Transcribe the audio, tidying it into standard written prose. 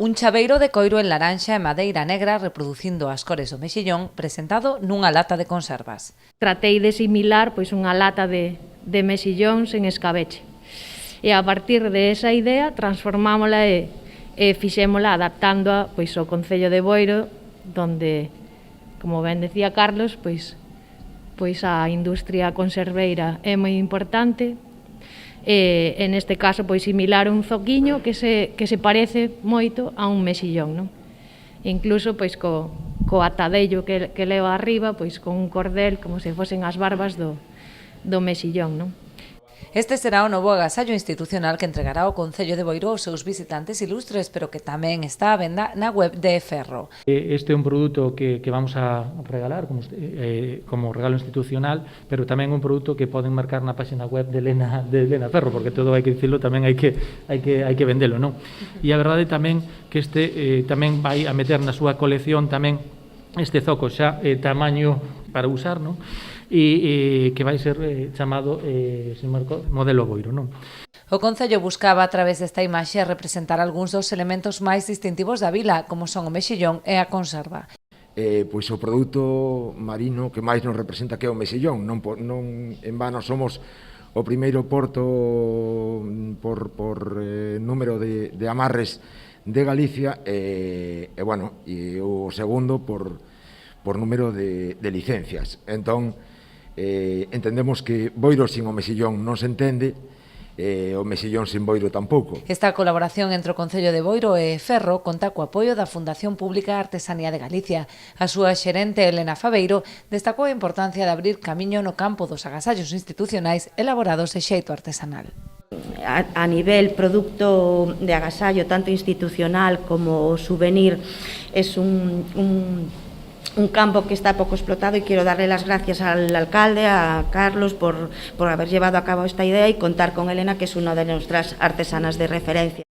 Un chaveiro de coiro en laranxa e madeira negra reproducindo as cores do mexillón presentado nunha lata de conservas. Tratei de similar unha lata de mexillóns en escabeche. E a partir de esa idea transformámola e fixémola adaptándoa ao Concello de Boiro, donde, como ben decía Carlos, a industria conserveira é moi importante. E neste caso similar un zoquiño que se parece moito a un mexillón, non? Incluso co atadello que leva arriba, con un cordel como se fosen as barbas do mexillón, non? Este será o novo agasallo institucional que entregará o Concello de Boiro aos seus visitantes ilustres, pero que tamén está á venda na web de Ferro. Este é un produto que vamos a regalar como regalo institucional, pero tamén un produto que poden marcar na página web de Elena Ferro, porque todo hai que dicirlo, tamén hai que vendelo, non? E a verdade tamén que este tamén vai a meter na súa colección tamén este zoco xa tamaño para usar, non? E que vai ser chamado modelo Boiro, non? O Concello buscaba a través desta imaxe representar algúns dos elementos máis distintivos da vila, como son o mexillón e a conserva. Pois o produto marino que máis nos representa que é o mexillón, non en vano somos o primeiro porto por número de amarres de Galicia e o segundo por número de licencias. Entón, entendemos que Boiro sin o mexillón non se entende, o mexillón sin Boiro tampouco. Esta colaboración entre o Concello de Boiro e Ferro conta co apoio da Fundación Pública Artesanía de Galicia. A súa xerente Elena Faveiro destacou a importancia de abrir camiño no campo dos agasallos institucionais elaborados de xeito artesanal. A nivel producto de agasallo, tanto institucional como souvenir, es un campo que está pouco explotado y quiero darle las gracias al alcalde, a Carlos, por haber llevado a cabo esta idea y contar con Elena, que es una de nuestras artesanas de referencia.